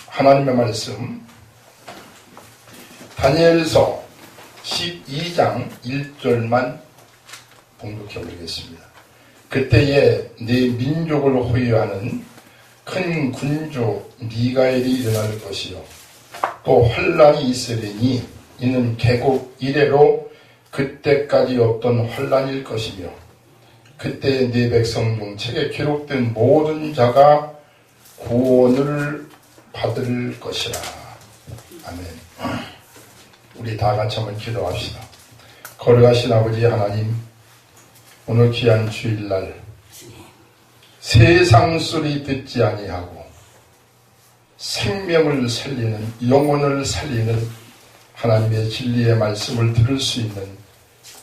하나님의 말씀 다니엘서 12장 1절만 봉독해 보겠습니다. 그때에 네 민족을 호위하는 큰 군주 미가엘이 일어날 것이요 또 환란이 있으리니 이는 개국 이래로 그때까지 없던 환란일 것이며 그때에 네 백성 중 책에 기록된 모든 자가 구원을 받을 것이라. 아멘. 우리 다 같이 한번 기도합시다. 거룩하신 아버지 하나님, 오늘 귀한 주일날 세상 소리 듣지 아니하고 생명을 살리는, 영혼을 살리는 하나님의 진리의 말씀을 들을 수 있는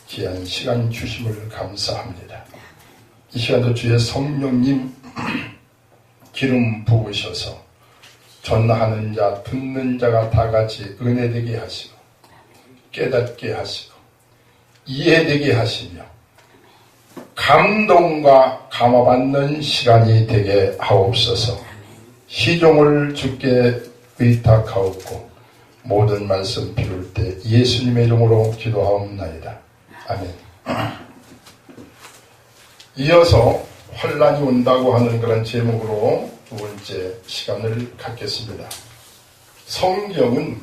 귀한 시간 주심을 감사합니다. 이 시간도 주의 성령님 기름 부으셔서 전하는 자, 듣는 자가 다 같이 은혜되게 하시고 깨닫게 하시고 이해되게 하시며 감동과 감화받는 시간이 되게 하옵소서. 시종을 주께 의탁하옵고 모든 말씀 비울 때 예수님의 이름으로 기도하옵나이다. 아멘. 이어서 환란이 온다고 하는 그런 제목으로 두 번째 시간을 갖겠습니다. 성경은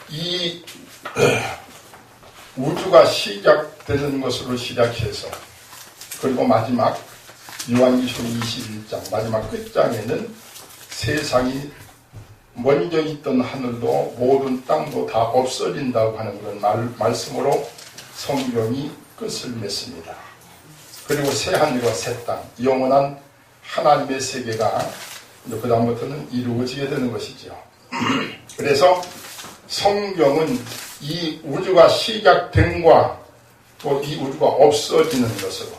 이 우주가 시작되는 것으로 시작해서 그리고 마지막 요한계시록 21장 마지막 끝장에는 세상이 먼저 있던 하늘도 모든 땅도 다 없어진다고 하는 그런 말씀으로 성경이 끝을 맺습니다. 그리고 새 하늘과 새 땅, 영원한 하나님의 세계가 그 다음부터는 이루어지게 되는 것이죠. 그래서 성경은 이 우주가 시작된과 또 이 우주가 없어지는 것으로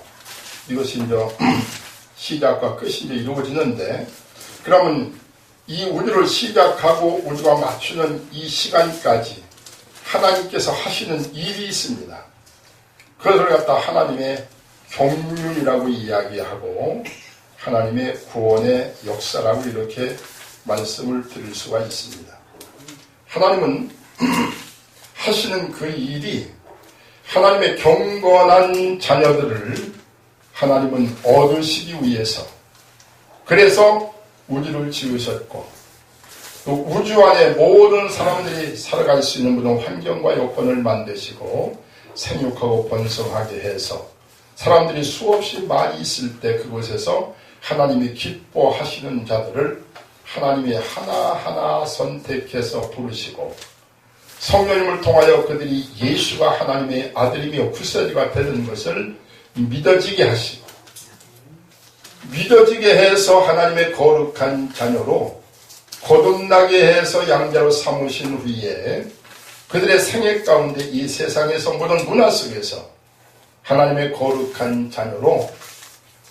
이것이 이제 시작과 끝이 이제 이루어지는데, 그러면 이 우주를 시작하고 우주가 맞추는 이 시간까지 하나님께서 하시는 일이 있습니다. 그것을 갖다 하나님의 경륜이라고 이야기하고 하나님의 구원의 역사라고 이렇게 말씀을 드릴 수가 있습니다. 하나님은 하시는 그 일이 하나님의 경건한 자녀들을 하나님은 얻으시기 위해서, 그래서 우주를 지으셨고 또 우주 안에 모든 사람들이 살아갈 수 있는 모든 환경과 여건을 만드시고 생육하고 번성하게 해서 사람들이 수없이 많이 있을 때 그곳에서 하나님이 기뻐하시는 자들을 하나님이 하나하나 선택해서 부르시고 성령님을 통하여 그들이 예수가 하나님의 아들이며 구세주가 되는 것을 믿어지게 하시고 믿어지게 해서 하나님의 거룩한 자녀로 거듭나게 해서 양자로 삼으신 후에 그들의 생애 가운데 이 세상에서 모든 문화 속에서 하나님의 거룩한 자녀로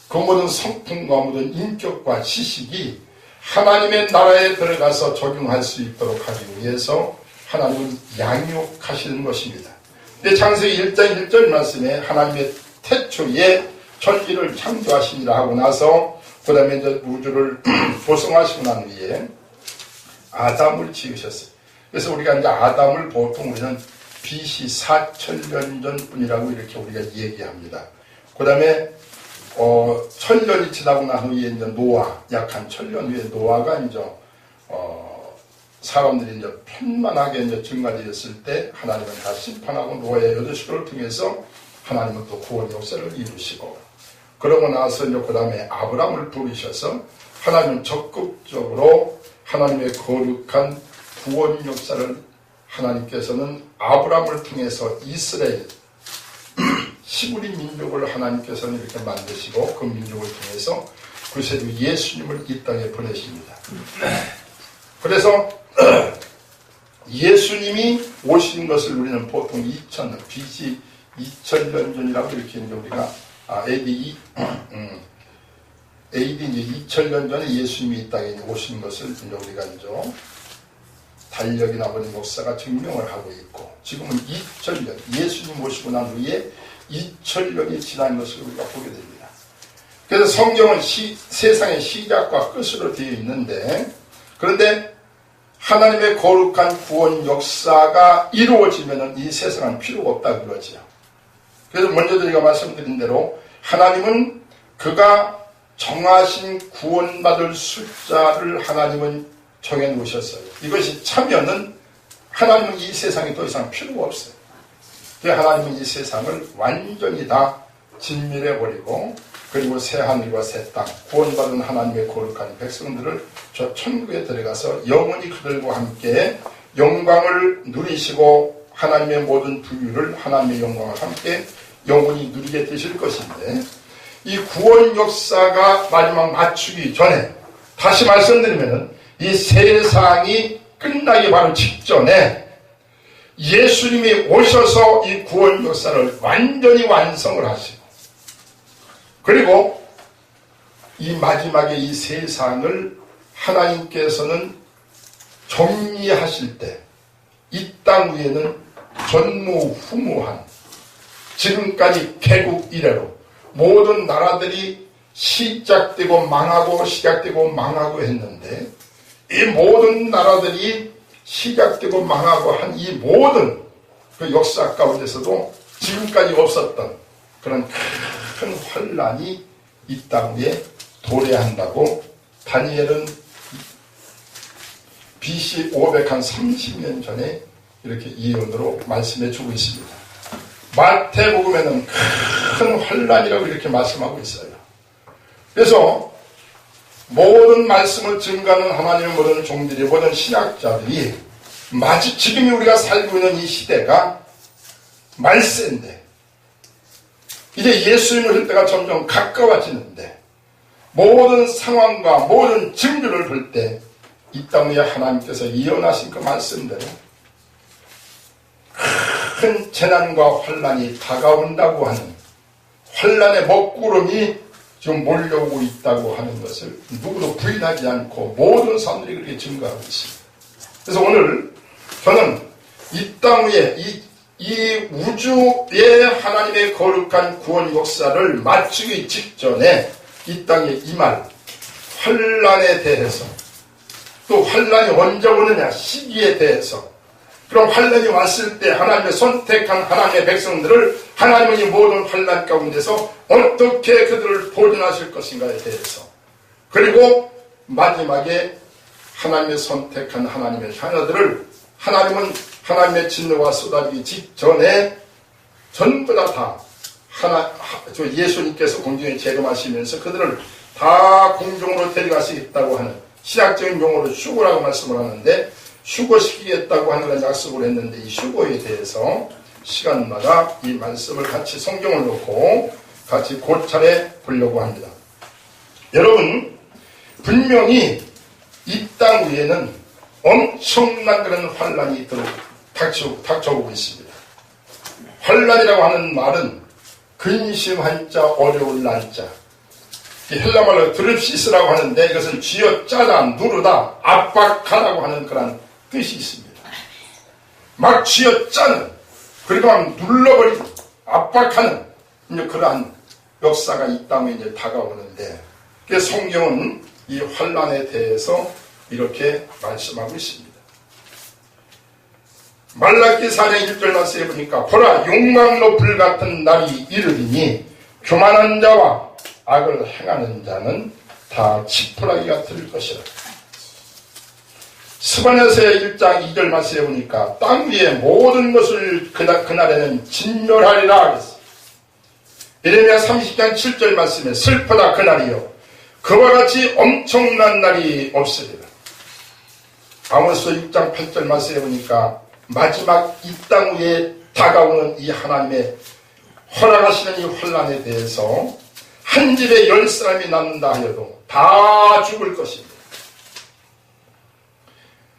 그 모든 성품과 모든 인격과 지식이 하나님의 나라에 들어가서 적용할 수 있도록 하기 위해서 하나님은 양육하시는 것입니다. 근데 창세기 1장 1절 말씀에 하나님의 태초에 천지를 창조하시니라 하고 나서 그 다음에 이제 우주를 조성하시고 난 후에 아담을 지으셨어요. 그래서 우리가 이제 아담을 보통 우리는 BC 4천년 전뿐이라고 이렇게 우리가 얘기합니다. 그 다음에 1000년이 지나고 난 후에 이제 노아, 약 한 1000년 후에 노아가 이제 사람들이 이제 편만하게 이제 증가되었을 때 하나님은 다 심판하고 노아의 여자식을 통해서 하나님은 또 구원 역사를 이루시고, 그러고 나서 이제 그 다음에 아브라함을 부르셔서 하나님은 적극적으로 하나님의 거룩한 구원 역사를 하나님께서는 아브라함을 통해서 이스라엘 시부리 민족을 하나님께서는 이렇게 만드시고 그 민족을 통해서 구세주 예수님을 이 땅에 보내십니다. 그래서 예수님이 오신 것을 우리는 보통 BC 2000년 전이라고 이렇게 이제 우리가 AD 이제 2000년 전에 예수님이 이 땅에 오신 것을 이제 우리가 이제 달력이 나버린 목사가 증명을 하고 있고, 지금은 2000년 예수님 오시고 난 후에 2000년이 지난 것을 우리가 보게 됩니다. 그래서 성경은 세상의 시작과 끝으로 되어 있는데, 그런데 하나님의 거룩한 구원 역사가 이루어지면 이 세상은 필요가 없다 그러지요. 그래서 먼저 저희가 말씀드린 대로 하나님은 그가 정하신 구원받을 숫자를 하나님은 정해놓으셨어요. 이것이 차면은 하나님은 이 세상에 더 이상 필요가 없어요. 하나님은 이 세상을 완전히 다 진멸해버리고, 그리고 새 하늘과 새 땅, 구원받은 하나님의 거룩한 백성들을 저 천국에 들어가서 영원히 그들과 함께 영광을 누리시고 하나님의 모든 부유를, 하나님의 영광을 함께 영원히 누리게 되실 것인데, 이 구원 역사가 마지막 맞추기 전에 다시 말씀드리면 이 세상이 끝나기 바로 직전에 예수님이 오셔서 이 구원 역사를 완전히 완성을 하시고, 그리고 이 마지막에 이 세상을 하나님께서는 정리하실 때 이 땅 위에는 전무후무한, 지금까지 개국 이래로 모든 나라들이 시작되고 망하고 시작되고 망하고 했는데, 이 모든 나라들이 시작되고 망하고 한 이 모든 그 역사 가운데서도 지금까지 없었던 그런 큰 환란이 이 땅 위에 도래한다고 다니엘은 BC 530년 전에 이렇게 예언으로 말씀해 주고 있습니다. 마태복음에는 큰 환란이라고 이렇게 말씀하고 있어요. 그래서 모든 말씀을 증거하는 하나님의 모든 종들이, 모든 신학자들이 지금이 우리가 살고 있는 이 시대가 말세인데, 이제 예수님을 볼 때가 점점 가까워지는데, 모든 상황과 모든 증거를 볼 때 이 땅 위에 하나님께서 예언하신 그 말씀대로 큰 재난과 환란이 다가온다고 하는, 환란의 먹구름이 지금 몰려오고 있다고 하는 것을 누구도 부인하지 않고 모든 사람들이 그렇게 증거하고 있습니다. 그래서 오늘 저는 이 땅 위에 이 우주의 하나님의 거룩한 구원 역사를 마치기 직전에 이 땅에 임할 환란에 대해서, 또 환란이 언제 오느냐 시기에 대해서, 그럼 환란이 왔을 때 하나님의 선택한 하나님의 백성들을 하나님은 이 모든 환란 가운데서 어떻게 그들을 보존하실 것인가에 대해서, 그리고 마지막에 하나님의 선택한 하나님의 자녀들을 하나님은 하나님의 진노가 쏟아지기 직전에 전부 다 예수님께서 공중에 재림하시면서 그들을 다 공중으로 데려가시겠다고 하는, 신학적인 용어로 휴거라고 말씀을 하는데, 휴거시키겠다고 하는 걸 약속을 했는데, 이 휴거에 대해서 시간마다 이 말씀을 같이 성경을 놓고 같이 고찰해 보려고 합니다. 여러분, 분명히 이 땅 위에는 엄청난 그런 환란이 닥쳐오고 있습니다. 환란이라고 하는 말은 근심한 자, 어려울 난자, 헬라말로 드립시스라고 하는데, 이것은 쥐어짜다, 누르다, 압박하라고 하는 그런 뜻이 있습니다. 막 쥐어짜는, 그리고 막 눌러버리고 압박하는 이제 그러한 역사가 이 땅에 이제 다가오는데, 그래서 성경은 이 환란에 대해서 이렇게 말씀하고 있습니다. 말라기 4장 1절 말씀해 보니까, 보라 욕망로 불같은 날이 이르리니 교만한 자와 악을 행하는 자는 다 지푸라기가 들 것이라. 스바냐서의 1장 2절 말씀해 보니까 땅 위에 모든 것을 그날에는 진멸하리라 그랬어요. 예레미야 30장 7절 말씀에 슬프다 그날이요 그와 같이 엄청난 날이 없으리라. 아모스 6장 8절 말씀해 보니까 마지막 이 땅 위에 다가오는 이 하나님의 허락하시는 이 환란에 대해서 한 집에 10사람이 남는다 하여도 다 죽을 것입니다.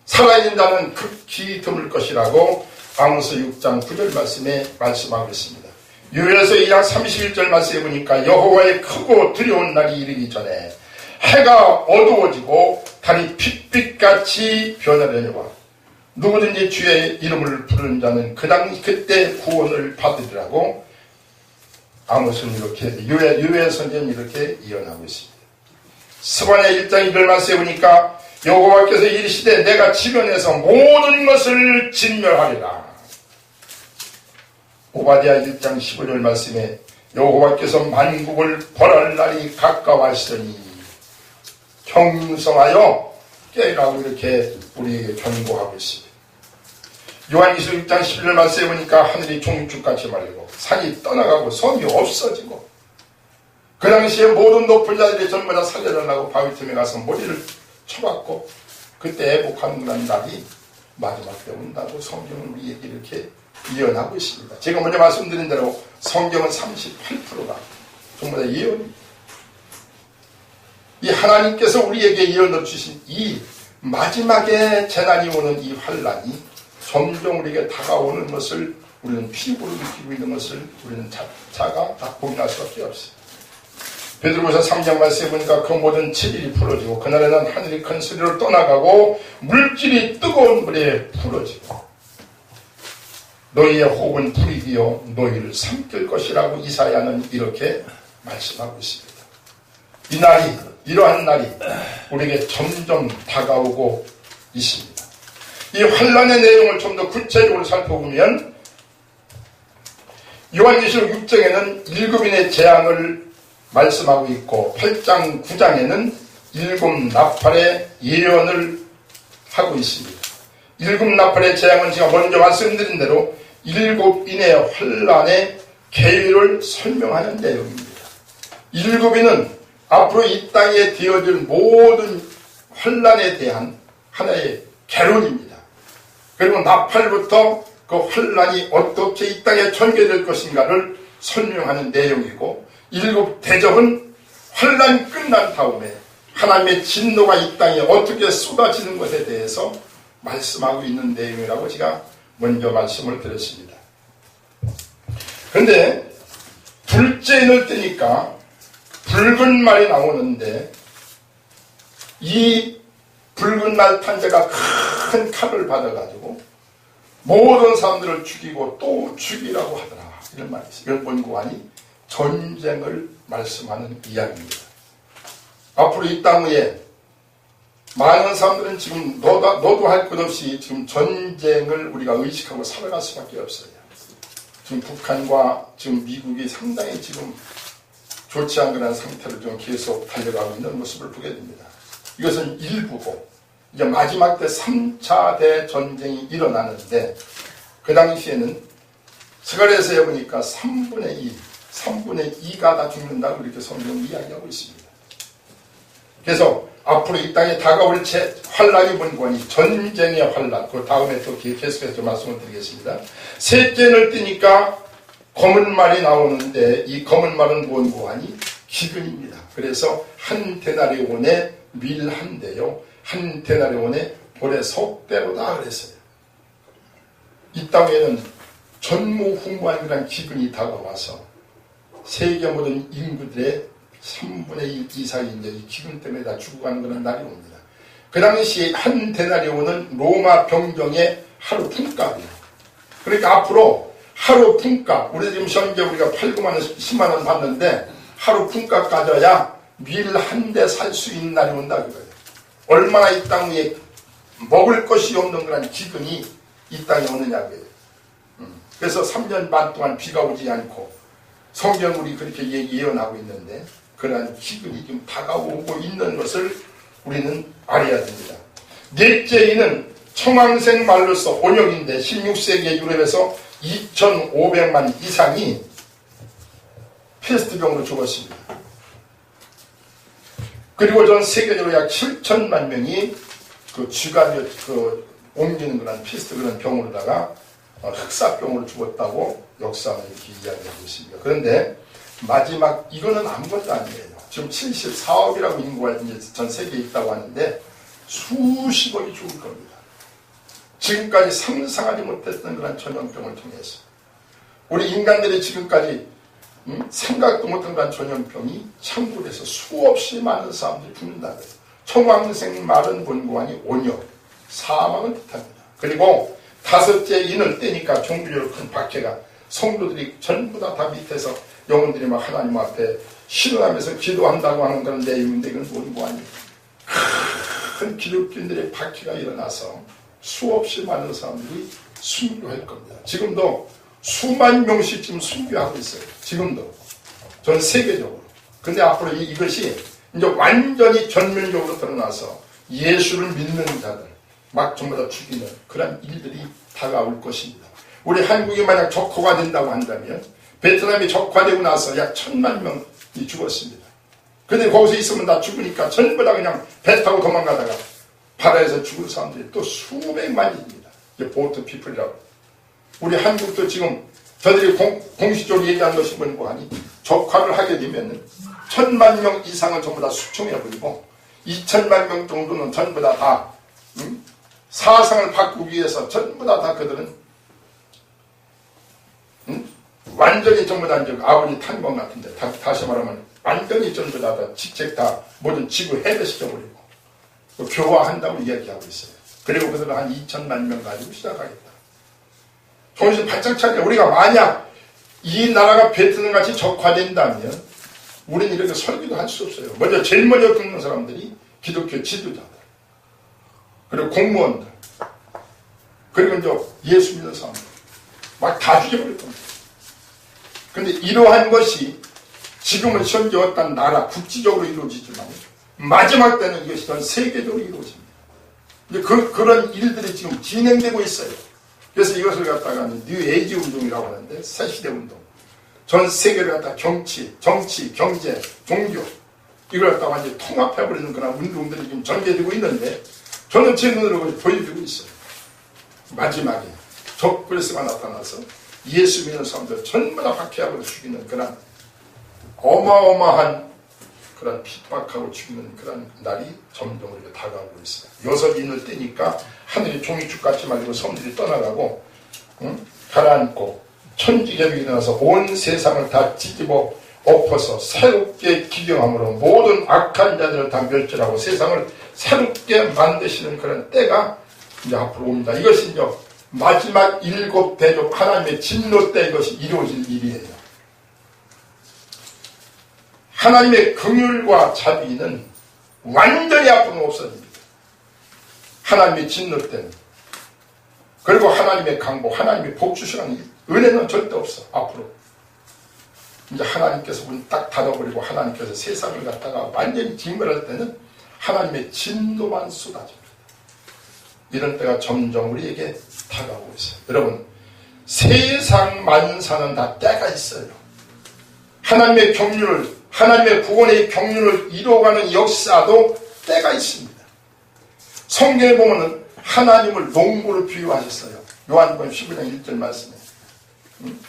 살아있는 자는 극히 드물 것이라고 아모스 6장 9절 말씀에 말씀하고 있습니다. 요엘서 2장 31절 말씀해 보니까 여호와의 크고 두려운 날이 이르기 전에 해가 어두워지고 달이 핏빛같이 변하려니와 누구든지 주의 이름을 부르는 자는 그때 구원을 받으리라고 아모스는 이렇게 유해 선지는 이렇게 예언하고 있습니다. 스바냐 1장 1절만 보니까 여호와께서 이르시되 내가 지면에서 모든 것을 진멸하리라. 오바댜 1장 15절 말씀에 여호와께서 만국을 벌할 날이 가까웠으니 경성하여 깨라고 이렇게 우리에게 경고하고 있습니다. 요한일서 6장 11절 말씀에 보니까 하늘이 종축같이 말리고 산이 떠나가고 섬이 없어지고 그 당시에 모든 높은 자들이 전부 다 살려달라고 바위 틈에 가서 머리를 쳐박고 그때 애복하는 그런 날이 마지막 때 온다고 성경은 우리에게 이렇게 예언하고 있습니다. 제가 먼저 말씀드린 대로 성경은 38%가 전부 다 예언입니다. 이 하나님께서 우리에게 예언을 주신 이 마지막에 재난이 오는 이 환란이 점점 우리에게 다가오는 것을 우리는 피부로 느끼고 있는 것을 우리는 자가 다 고민할 수밖에 없어요. 베드로후서 3장 말씀에 보니까 그 모든 체질이 풀어지고 그날에는 하늘이 큰 소리로 떠나가고 물질이 뜨거운 물에 풀어지고 너희의 혹은 불이 되어 너희를 삼킬 것이라고 이사야는 이렇게 말씀하고 있습니다. 이 날이 이러한 날이 우리에게 점점 다가오고 있습니다. 이 환란의 내용을 좀 더 구체적으로 살펴보면 요한계시록 6장에는 7인의 재앙을 말씀하고 있고 8장 9장에는 7 나팔의 예언을 하고 있습니다. 7 나팔의 재앙은 제가 먼저 말씀드린 대로 7인의 환란의 계율을 설명하는 내용입니다. 7인은 앞으로 이 땅에 되어질 모든 환란에 대한 하나의 개론입니다. 그리고 나팔부터 그 환란이 어떻게 이 땅에 전개될 것인가를 설명하는 내용이고 7 대접은 환란이 끝난 다음에 하나님의 진노가 이 땅에 어떻게 쏟아지는 것에 대해서 말씀하고 있는 내용이라고 제가 먼저 말씀을 드렸습니다. 그런데 둘째 인을 뜨니까 붉은 말이 나오는데 이 붉은 말 탄자가 큰 칼을 받아가지고 모든 사람들을 죽이고 또 죽이라고 하더라. 이런 말이 있어요. 이런 본고안이 전쟁을 말씀하는 이야기입니다. 앞으로 이 땅 위에 많은 사람들은 지금 너도 할 것 없이 지금 전쟁을 우리가 의식하고 살아갈 수밖에 없어요. 지금 북한과 지금 미국이 상당히 지금 좋지 않은 그런 상태를 좀 계속 달려가고 있는 모습을 보게 됩니다. 이것은 일부고 이제 마지막 때 3차 대전쟁이 일어나는데 그 당시에는 스가랴서에 보니까 3분의 2가 다 죽는다고 이렇게 성경이 이야기하고 있습니다. 그래서 앞으로 이 땅에 다가올 환란이 본관이 전쟁의 환란, 그 다음에 또 계속해서 말씀을 드리겠습니다. 셋째를 뜨니까 검은 말이 나오는데 이 검은 말은 본관이 기근입니다. 그래서 한 데나리온에 밀 한 대요, 한 데나리온에 볼에 속대로다 그랬어요. 이 땅에는 전무후무한 그런 기근이 다가와서 세계 모든 인구들의 3분의 1 이상이 이제 이 기근 때문에 다 죽어가는 그런 날이 옵니다. 그 당시 한 데나리온은 로마 병정의 하루 품값이에요. 그러니까 앞으로 하루 품값, 우리 지금 현재 우리가 8, 9만 원, 10만 원 받는데 하루 품값 가져야 밀 한 대 살 수 있는 날이 온다 그거예요. 얼마나 이 땅 위에 먹을 것이 없는 그런 기근이 이 땅에 오느냐고요. 그래서 3년 반 동안 비가 오지 않고 성경 우리 그렇게 예언하고 있는데 그러한 기근이 지금 다가오고 있는 것을 우리는 알아야 됩니다. 넷째 이는 청황색 말로서 온역인데 16세기의 유럽에서 2,500만 이상이 패스트병으로 죽었습니다. 그리고 전 세계적으로 약 7천만 명이 그 쥐가 옮기는 그런 패스트 그런 병으로다가 흑사병으로 죽었다고 역사는 이렇게 이야기하고 있습니다. 그런데 마지막 이거는 아무것도 아니에요. 지금 74억이라고 인구가 이제 전 세계에 있다고 하는데 수십억이 죽을 겁니다. 지금까지 상상하지 못했던 그런 전염병을 통해서 우리 인간들이 지금까지 생각도 못한 그런 전염병이 창궐해서 수없이 많은 사람들이 죽는다 그래요. 청황색 마른 본고안이 온역, 사망을 뜻합니다. 그리고 다섯째 인을 떼니까 종교적으로 큰 박해가 성도들이 전부 다 밑에서 영혼들이 막 하나님 앞에 신음하면서 기도한다고 하는 그런 내용인데 이건 뭐 아니에요. 큰 기독교인들의 박해가 일어나서 수없이 많은 사람들이 순교할 겁니다. 지금도 수만 명씩 지금 순교하고 있어요. 지금도. 전 세계적으로. 근데 앞으로 이것이 이제 완전히 전면적으로 드러나서 예수를 믿는 자들 막 전부 다 죽이는 그런 일들이 다가올 것입니다. 우리 한국이 만약 적화가 된다고 한다면 베트남이 적화되고 나서 약 1000만 명이 죽었습니다. 근데 거기서 있으면 다 죽으니까 전부 다 그냥 배 타고 도망가다가 바다에서 죽은 사람들이 또 수백만입니다. 이게 보트 피플이라고. 우리 한국도 지금 저들이 공식적으로 얘기한 것이 뭔고 하니 적화를 하게 되면 1000만 명 이상은 전부 다 숙청해버리고 2000만 명 정도는 전부 다 사상을 바꾸기 위해서 전부 다 그들은 완전히 전부 다 이제 아버지 탄광 같은데 다시 말하면 완전히 전부 다 직책 다 모든 지구 해배시켜버리고 교화한다고 이야기하고 있어요. 그리고 그들은 한 2000만 명 가지고 시작하겠다. 정신 바짝 차려. 우리가 만약 이 나라가 베트남 같이 적화된다면 우리는 이렇게 설교도 할 수 없어요. 먼저 제일 먼저 듣는 사람들이 기독교 지도자들, 그리고 공무원들, 그리고 이제 예수 믿는 사람들 막 다 죽여버릴 겁니다. 근데 이러한 것이 지금은 현재 어떤 나라 국지적으로 이루어지지만 마지막 때는 이것이 전 세계적으로 이루어집니다. 이제 그런 일들이 지금 진행되고 있어요. 그래서 이것을 갖다가 뉴 에이지 운동이라고 하는데 새시대 운동. 전 세계를 갖다 정치, 경제, 종교 이걸 갖다가 완전히 통합해버리는 그런 운동들이 지금 전개되고 있는데 저는 제 눈으로 보여주고 있어요. 마지막에 적그리스가 나타나서 예수 믿는 사람들 전부 다 박해하고 죽이는 그런 어마어마한 그런 핍박하고 죽이는 그런 날이 점점 우리가 다가오고 있어요. 요섭인을 떼니까 하늘이 종이축같이 말리고 섬들이 떠나가고 가라앉고 천지개벽이 일어나서 온 세상을 다 뒤집어 엎어서 새롭게 기경함으로 모든 악한 자들을 다 멸절하고 세상을 새롭게 만드시는 그런 때가 이제 앞으로 옵니다. 이것이 이제 마지막 7 대족 하나님의 진노 때 이것이 이루어질 일이에요. 하나님의 긍휼과 자비는 완전히 앞으로 없어집니다. 하나님의 진노 때는. 그리고 하나님의 강복, 하나님의 복 주시는 은혜는 절대 없어. 앞으로. 이제 하나님께서 문 딱 닫아버리고 하나님께서 세상을 갖다가 완전히 징벌할 때는 하나님의 진노만 쏟아집니다. 이런 때가 점점 우리에게 다가오고 있어요. 여러분, 세상 만사는 다 때가 있어요. 하나님의 경륜을, 하나님의 구원의 경륜을 이루어가는 역사도 때가 있습니다. 성경에 보면은 하나님을 농부를 비유하셨어요. 요한복음 15장 1절 말씀에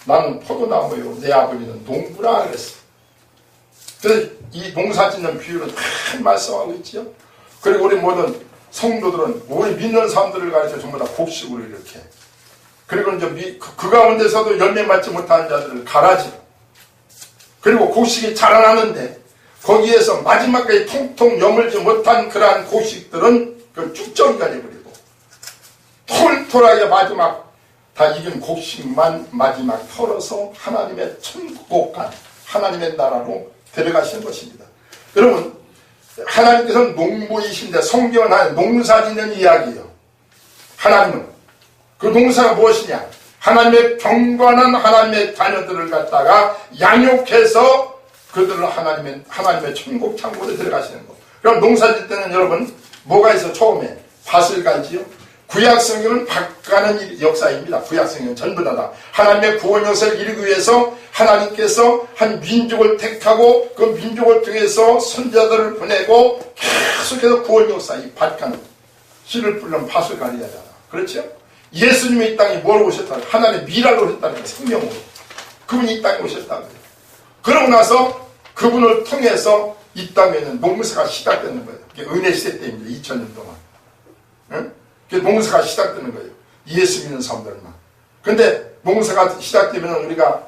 나는 포도나무요 내 아버지는 농부라 그랬어요. 그래서 이 농사 짓는 비유를 잘 말씀하고 있죠. 그리고 우리 모든 성도들은 우리 믿는 사람들을 가르쳐 전부 다 곡식으로 이렇게, 그리고 이제 그 가운데서도 열매 맞지 못하는 자들을 가라지로, 그리고 곡식이 자라나는데 거기에서 마지막까지 통통 여물지 못한 그러한 곡식들은 그 쭉정이가 되어버리고 톨톨하게 마지막 다 익은 곡식만 마지막 털어서 하나님의 천국간 하나님의 나라로 데려가시는 것입니다. 여러분, 하나님께서는 농부이신데 성경은 하나님 농사 짓는 이야기예요. 하나님은 그 농사가 무엇이냐? 하나님의 경건한 하나님의 자녀들을 갖다가 양육해서 그들을 하나님의 천국 창고로 데려가시는 것. 그럼 농사 짓 때는 여러분 뭐가 있어? 처음에 밭을 갈지요. 구약 성경은 밭가는 역사입니다. 구약 성경은 전부 다 하나님의 구원 역사를 이루기 위해서 하나님께서 한 민족을 택하고 그 민족을 통해서 선자들을 보내고 계속해서 구원 역사, 이 밭가는 씨를 뿌리는 밭을 가려야 하잖아. 그렇죠? 예수님이 이 땅에 뭘 오셨다? 하나님의 미랄로 오셨다는 거예요. 생명으로. 그분이 이 땅에 오셨다는 거예요. 그러고 나서 그분을 통해서 이 땅에는 농사가 시작되는 거예요. 은혜 시대 때입니다. 2000년 동안. 응? 농사가 시작되는 거예요. 예수 믿는 사람들만. 근데 농사가 시작되면 우리가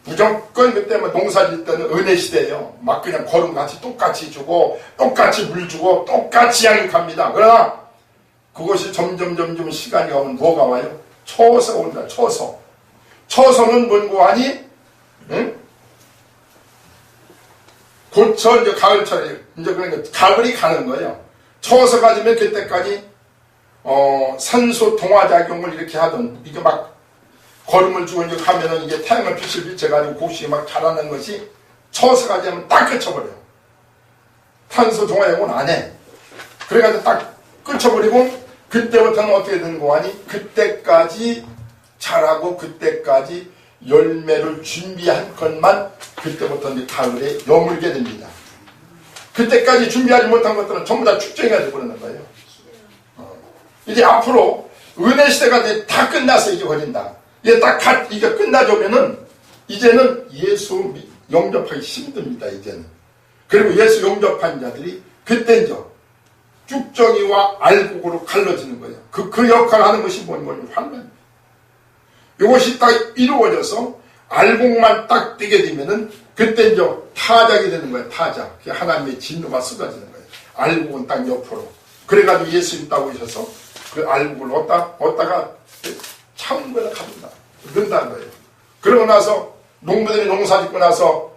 무조건 그때 농사 질 때는 은혜 시대예요. 막 그냥 걸음같이 똑같이 주고 똑같이 물 주고 똑같이 양육합니다. 그러나 그것이 점점 시간이 가면 뭐가 와요? 초서가 온다. 초서. 처소는 뭔고 하니? 응? 곧철 이제 가을철에 이제 그러니까 가을이 가는 거예요. 처서가 되면 그때까지 산소 동화 작용을 이렇게 하던 이게 막 거름을 주고 이제 하면은 이게 태양을 빛을 비춰가지고 곡식이 막 자라는 것이 처서가 되면 딱 끝쳐버려요. 탄소 동화 작용은 안 해. 그래가지고 딱 끝쳐버리고 그때부터는 어떻게 되는 거 아니? 그때까지 자라고 그때까지 열매를 준비한 것만 그때부터 이제 가을에 여물게 됩니다. 그때까지 준비하지 못한 것들은 전부 다 축적해야 되버리는 거예요. 이제 앞으로 은혜 시대가 다 끝나서 이제 버린다. 이게 이게 끝나자면은 이제는 예수 영접하기 힘듭니다. 이제는. 그리고 예수 영접한 자들이 그때 이제 쭉정이와 알곡으로 갈라지는 거예요. 그 역할을 하는 것이 뭔가요? 환란. 이것이 딱 이루어져서 알곡만 딱 뜨게 되면은 그때 이제 타작이 되는 거예요. 타작. 하나님의 진노가 쏟아지는 거예요. 알곡은 딱 옆으로. 그래가지고 예수님 따고 오셔서 그 알곡을 얻다가 창문에다 가둔다. 넣는다는 거예요. 그러고 나서 농부들이 농사 짓고 나서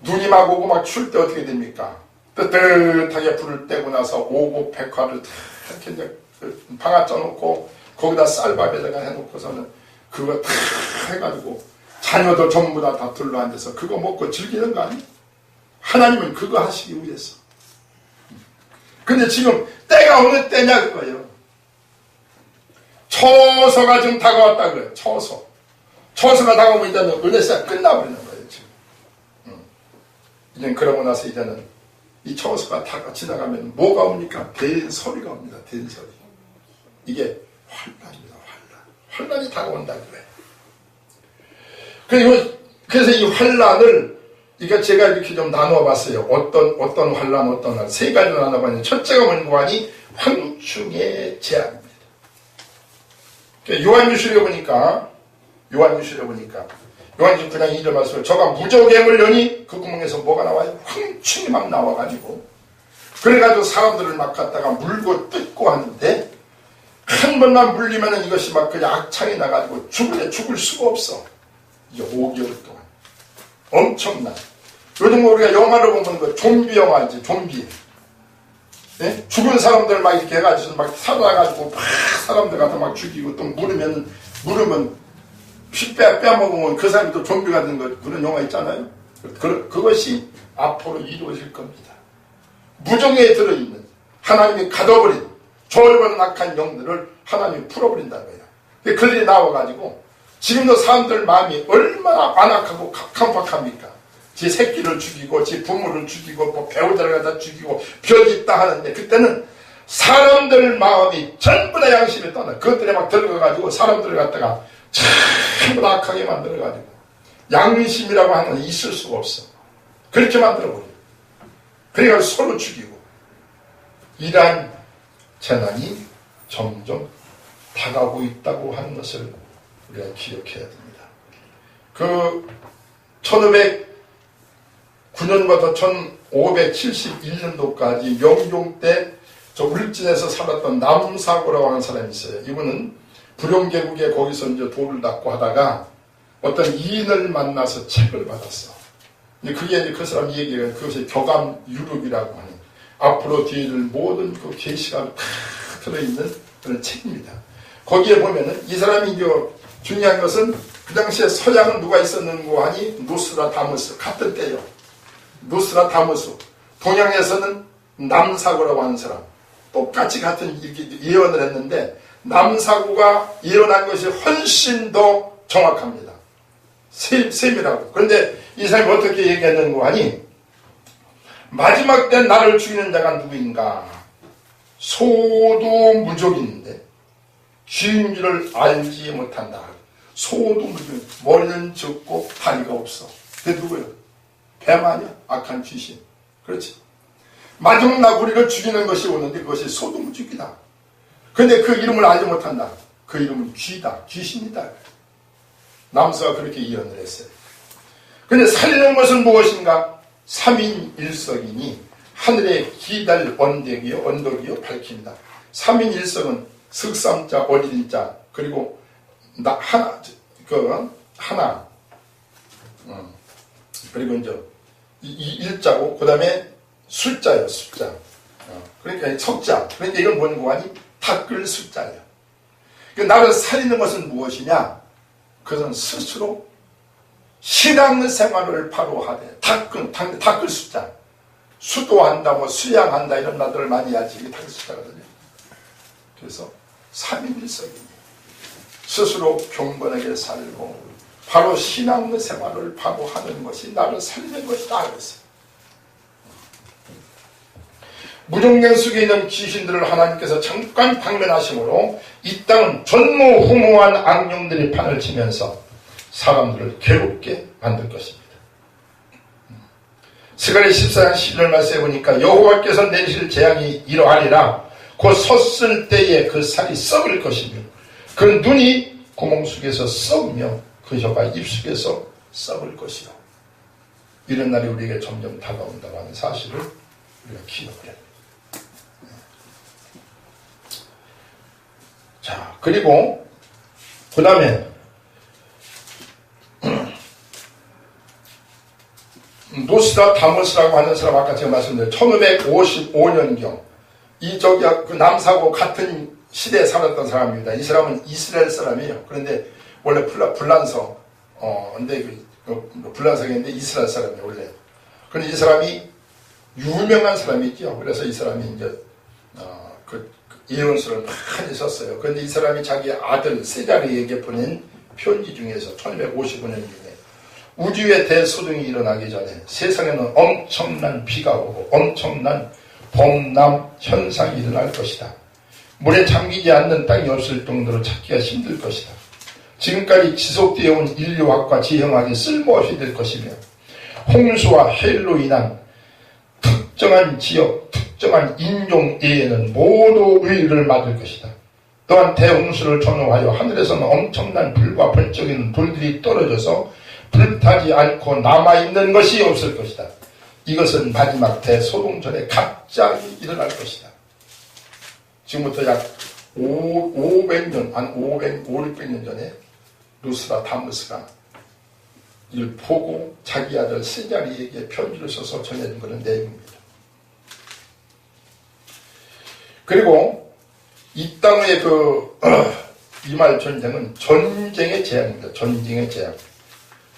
눈이 막 오고 막 추울 때 어떻게 됩니까? 뜨뜻하게 불을 떼고 나서 오고 백화를 다 이렇게 이제 방아 쪄놓고 거기다 쌀밥에다가 해놓고서는 그거 다 해가지고 자녀들 전부 다 둘러앉아서 그거 먹고 즐기는 거 아니에요? 하나님은 그거 하시기 위해서. 근데 지금 때가 어느 때냐 그거예요. 처서가 지금 다가왔다 그래요. 처서가 다가오면 이제는 은혜시대가 끝나버리는 거예요. 지금. 이제 그러고 나서 이제는 이 처서가 다 지나가면 뭐가 옵니까? 대소리가 옵니다. 대소리. 이게 환란입니다. 환란이 다가온다 그래요. 그래서 이 환란을 제가 이렇게 좀 나누어 봤어요. 어떤 환란, 세 가지로 나눠봤는데 첫째가 뭔가 하니 황충의 재앙입니다. 요한유실에 보니까 요한유실 그냥 2절 말씀을 저가 무적행을 여니 그 구멍에서 뭐가 나와요? 황충이 막 나와가지고 그래가지고 사람들을 막 갖다가 물고 뜯고 하는데 한 번만 물리면은 이것이 막 그냥 악창이 나가지고 죽을 수가 없어. 이게 5개월 동안. 엄청나. 요즘 우리가 영화로 보면 그 좀비 영화지, 좀비. 네? 죽은 사람들 막 이렇게 해가지고 막 살아가지고 막 사람들 갖다 막 죽이고 또 물으면 피 빼먹으면 그 사람이 또 좀비가 된 거 그런 영화 있잖아요. 그것이 앞으로 이루어질 겁니다. 무정에 들어있는 하나님이 가둬버린 저주받은 악한 영들을 하나님이 풀어버린다는 거예요. 근데 그 일이 나와가지고 지금도 사람들 마음이 얼마나 완악하고 깜빡합니까? 지 새끼를 죽이고 지 부모를 죽이고 뭐 배우자를 갖다 죽이고 벽이 있다 하는데 그때는 사람들 마음이 전부 다 양심에 떠나 그것들에 막 들어가가지고 사람들을 갖다가 전부 다 악하게 만들어가지고 양심이라고 하는 건 있을 수가 없어. 그렇게 만들어버려요. 그래가지고 서로 죽이고 이러한 재난이 점점 다가오고 있다고 하는 것을 우리가 기억해야 됩니다. 그 1509년부터 1571년도까지 영종 때 저 울진에서 살았던 남사고라고 하는 사람이 있어요. 이분은 불용계국에 거기서 이제 돌을 닦고 하다가 어떤 이인을 만나서 책을 받았어. 그게 이제 그 사람 얘기가 그것이 교감유럽이라고 하는 앞으로 뒤에 일 모든 그 계시가 다 들어있는 그런 책입니다. 거기에 보면은 이 사람이 이제 중요한 것은 그 당시에 서양은 누가 있었는고 하니 노스트라다무스 같은 때요. 노스트라다무스. 동양에서는 남사고라고 하는 사람. 똑같이 같은 이렇게 예언을 했는데 남사고가 예언한 것이 훨씬 더 정확합니다. 세밀하고. 그런데 이 사람이 어떻게 얘기했는고 하니 마지막 때 나를 죽이는 자가 누구인가? 소도 무족인데 쥐인 줄을 알지 못한다. 소도 무족. 머리는 적고 다리가 없어. 그게 누구예요? 뱀 아니야? 악한 귀신. 그렇지. 마지막 날 우리를 죽이는 것이 오는데 그것이 소도 무족이다. 근데 그 이름을 알지 못한다. 그 이름은 쥐다. 귀신이다. 남서가 그렇게 예언을 했어요. 근데 살리는 것은 무엇인가? 삼인일석이니 하늘의 기달 언덕이요 밝힙니다. 삼인일석은 석삼자 어린자 그리고 하나, 그리고 이제 일자고, 그 다음에 숫자예요, 숫자. 그러니까 석자. 그러니까 이건 뭔 구간이 닦을 숫자예요. 나를 살리는 것은 무엇이냐? 그것은 스스로 신앙생활을 바로 하되, 닦을 숫자. 수도한다, 수양한다, 이런 말들을 많이 하지. 이게 닦을 숫자거든요. 그래서 3일일석이니 스스로 경건하게 살고 바로 신앙생활을 바로 하는 것이 나를 살리는 것이다 그랬어요. 무정령 속에 있는 귀신들을 하나님께서 잠깐 방면하심으로 이 땅은 전무후무한 악령들이 판을 치면서 사람들을 괴롭게 만들 것입니다. 스가랴 14장 11절 말씀에 보니까 여호와께서 내리실 재앙이 이러하리라. 곧 섰을 때에 그 살이 썩을 것이며 그 눈이 구멍 속에서 썩으며 그 혀가 입속에서 썩을 것이요. 이런 날이 우리에게 점점 다가온다는 사실을 우리가 기억해야 합니다. 자, 그리고 그 다음에 노스트라다무스라고 하는 사람, 아까 제가 말씀드린 1555년경 그 남사고 같은 시대에 살았던 사람입니다. 이 사람은 이스라엘 사람이에요. 그런데 원래 불란서, 불란서인데 이스라엘 사람이에요, 원래. 그런데 이 사람이 유명한 사람이죠. 그래서 이 사람이 이제, 예언서를 많이 썼어요. 그런데 이 사람이 자기 아들 세자르에게 보낸 편지 중에서 1255년 중에 우주의 대소동이 일어나기 전에 세상에는 엄청난 비가 오고 엄청난 범람 현상이 일어날 것이다. 물에 잠기지 않는 땅이 없을 정도로 찾기가 힘들 것이다. 지금까지 지속되어 온 인류학과 지형학이 쓸모없이 될 것이며 홍수와 해일로 인한 특정한 지역, 특정한 인종 외에는 모두 위기를 맞을 것이다. 또한 대홍수를 전후하여 하늘에서는 엄청난 불과 번쩍이는 돌들이 떨어져서 불타지 않고 남아있는 것이 없을 것이다. 이것은 마지막 대소동 전에 갑자기 일어날 것이다. 지금부터 약 500년, 한 600년 전에 노스트라다무스가 이를 보고 자기 아들 세자리에게 편지를 써서 전해준 그런 내용입니다. 그리고 이 땅의 이말 전쟁은 전쟁의 재앙입니다. 전쟁의 재앙.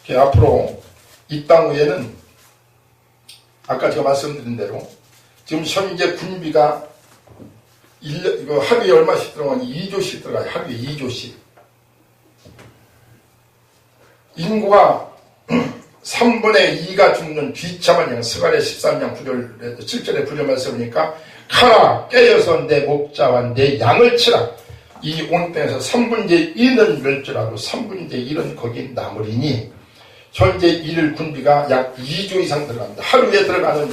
앞으로 이 땅 위에는 아까 제가 말씀드린 대로 지금 현재 군비가 하루에 얼마씩 들어가니 2조씩 들어가요. 하루에 2조씩. 인구가 3분의 2가 죽는 비참한 양, 스가랴 13장 9절, 7절에 9절 말씀하니까 가라 깨어서 내 목자와 내 양을 치라. 이 온 땅에서 3분의 1은 멸절하고 3분의 1은 거기 남으리니 현재 일일 군비가 약 2조 이상 들어갑니다. 하루에 들어가는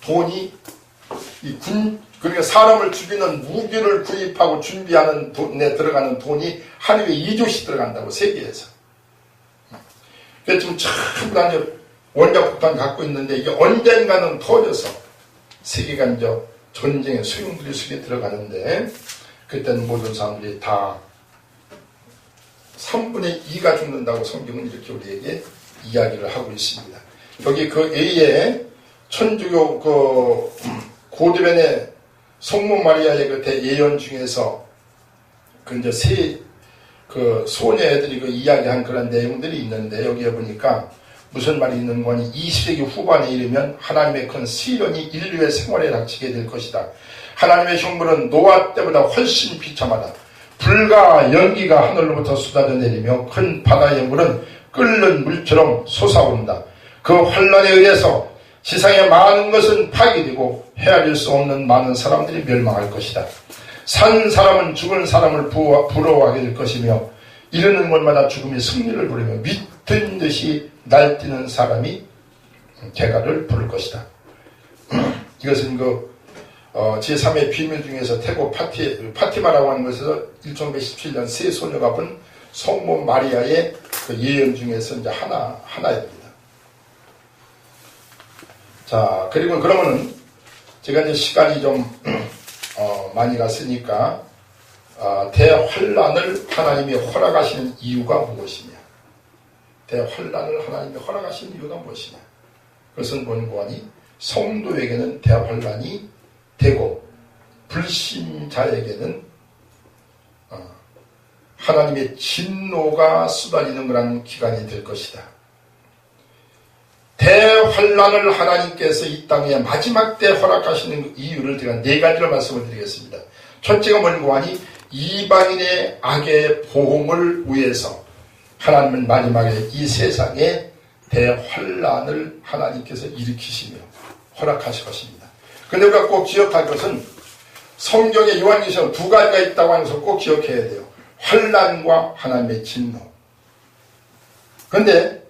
돈이 그러니까 사람을 죽이는 무기를 구입하고 준비하는 돈에 들어가는 돈이 하루에 2조씩 들어간다고 세계에서. 그래서 지금 전부 다 원자폭탄 갖고 있는데 이게 언젠가는 터져서 세계가 이제 전쟁의 소용돌이 속에 들어가는데 그때는 모든 사람들이 다 3분의 2가 죽는다고 성경은 이렇게 우리에게 이야기를 하고 있습니다. 여기 그 A의 천주교 고대변의 성모 마리아의 그 대예언 중에서 이제 소녀애들이 이야기한 그런 내용들이 있는데 여기에 보니까 무슨 말이 있는 거니 20세기 후반에 이르면 하나님의 큰 시련이 인류의 생활에 닥치게 될 것이다. 하나님의 형벌은 노아 때보다 훨씬 비참하다. 불과 연기가 하늘로부터 쏟아져 내리며 큰 바다의 물은 끓는 물처럼 솟아오른다. 그 환란에 의해서 지상의 많은 것은 파괴되고 헤아릴 수 없는 많은 사람들이 멸망할 것이다. 산 사람은 죽은 사람을 부러워하게 될 것이며 이르는 곳마다 죽음이 승리를 부르며 믿든 듯이 날뛰는 사람이 개가를 부를 것이다. 이것은 제3의 비밀 중에서 태국 파티마라고 하는 것에서 1917년 세 소녀가 본 성모 마리아의 그 예언 중에서 이제 하나입니다. 자, 그리고 그러면은 제가 이제 시간이 좀 많이 갔으니까 대환란을 하나님이 허락하시는 이유가 무엇이냐? 대환란을 하나님이 허락하시는 이유가 무엇이냐? 그것은 뭔고하니 성도에게는 대환란이 되고 불신자에게는 하나님의 진노가 쏟아지는 그런 기간이 될 것이다. 대환란을 하나님께서 이 땅에 마지막 때 허락하시는 이유를 제가 네 가지로 말씀을 드리겠습니다. 첫째가 뭔고하니 이방인의 악의 보험을 위해서 하나님은 마지막에 이 세상에 대환란을 하나님께서 일으키시며 허락하실 것입니다. 그런데 우리가 꼭 기억할 것은 성경에 요한계시록 두 가지가 있다고 하는 것을 꼭 기억해야 돼요. 환란과 하나님의 진노. 그런데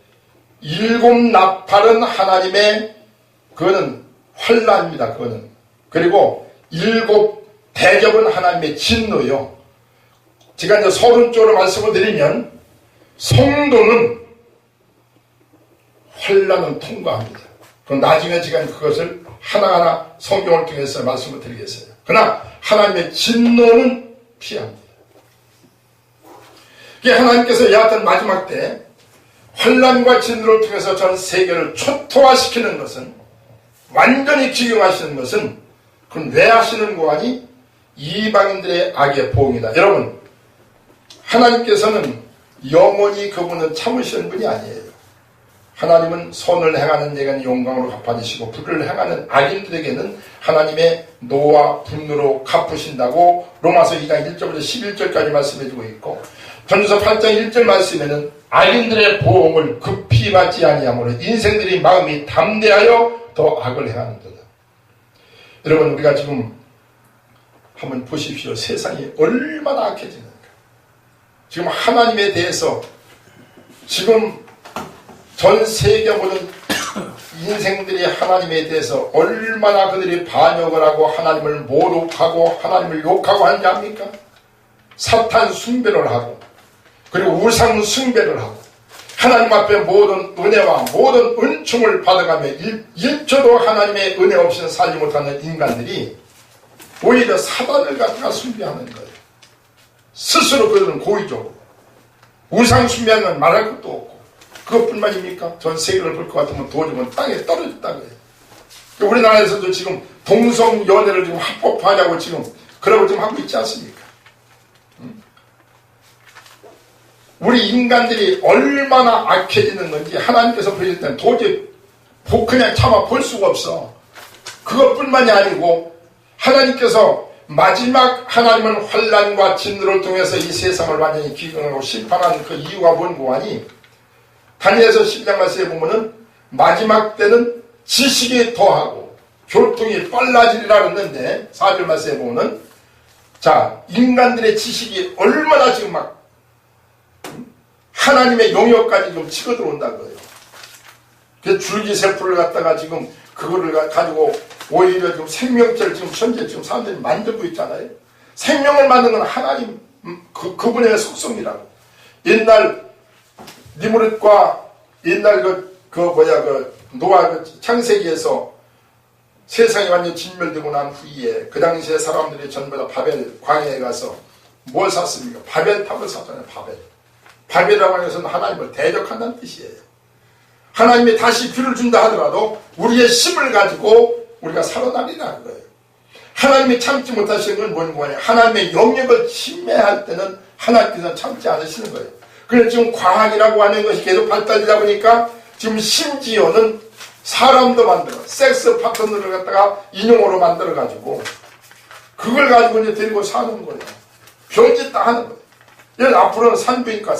일곱 나팔은 하나님의 그거는 환란입니다. 그거는. 그리고 일곱 대접은 하나님의 진노요. 제가 이제 서론적으로 말씀을 드리면 성도는 환란은 통과합니다. 그럼 나중에 제가 그것을 하나하나 성경을 통해서 말씀을 드리겠어요. 그러나 하나님의 진노는 피합니다. 하나님께서 여하튼 마지막 때 환란과 진노를 통해서 전 세계를 초토화시키는 것은, 완전히 기경하시는 것은, 그건 왜 하시는 거아니? 이방인들의 악의 보응이다. 여러분, 하나님께서는 영원히 그분은 참으시는 분이 아니에요. 하나님은 선을 행하는 자에게는 영광으로 갚아주시고 불을 행하는 악인들에게는 하나님의 노와 분노로 갚으신다고 로마서 2장 1절부터 11절까지 말씀해주고 있고, 전도서 8장 1절 말씀에는 악인들의 보응을 급히 받지 아니하므로 인생들이 마음이 담대하여 더 악을 행하는도다. 여러분, 우리가 지금 한번 보십시오. 세상이 얼마나 악해지는가. 지금 하나님에 대해서 지금 전 세계 모든 인생들이 하나님에 대해서 얼마나 그들이 반역을 하고 하나님을 모독하고 하나님을 욕하고 하는지 압니까? 사탄 숭배를 하고, 그리고 우상 숭배를 하고, 하나님 앞에 모든 은혜와 모든 은총을 받아가며 일초도 하나님의 은혜 없이는 살지 못하는 인간들이 오히려 사단을 갖다가 숭배하는 거예요. 스스로 그들은 고의적으로. 우상 숭배하는 건 말할 것도 없고, 그것뿐만입니까? 전 세계를 볼 것 같으면 도적은 땅에 떨어졌다고 해요. 우리나라에서도 지금 동성연애를 지금 합법화하냐고 지금 그러고 지금 하고 있지 않습니까? 우리 인간들이 얼마나 악해지는 건지 하나님께서 보실 때는 도저히 그냥 참아 볼 수가 없어. 그것뿐만이 아니고 하나님께서 마지막 하나님은 환란과 진노를 통해서 이 세상을 완전히 기경하고 심판하는 그 이유가 뭔고 하니, 다니엘서 10장 말씀에 보면은 마지막 때는 지식이 더하고 교통이 빨라지리라 그랬는데 4절 말씀에 보면은 자, 인간들의 지식이 얼마나 지금 막 하나님의 영역까지 좀 치고 들어온다는 거예요. 그 줄기세포를 갖다가 지금 그거를 가지고 오히려 지금 생명체를 지금 현재 지금 사람들이 만들고 있잖아요. 생명을 만드는 건 하나님 그분의 속성이라고. 옛날 니무릇과 옛날 노아 창세기에서 세상이 완전 진멸되고 난 후에 그 당시에 사람들이 전부 다 바벨 광야에 가서 뭘 샀습니까? 바벨탑을 샀잖아요. 바벨이라고 하는 것은 하나님을 대적한다는 뜻이에요. 하나님이 다시 귀를 준다 하더라도 우리의 힘을 가지고 우리가 살아나리라는 거예요. 하나님이 참지 못하시는 건 뭔고 하냐? 하나님의 영역을 침해할 때는 하나님께서는 참지 않으시는 거예요. 그래서 지금 과학이라고 하는 것이 계속 발달되다 보니까 지금 심지어는 사람도 만들어 섹스 파트너를 갖다가 인용으로 만들어가지고 그걸 가지고 이제 데리고 사는 거예요. 병짓다 하는 거예요. 얘는 앞으로는 산부인과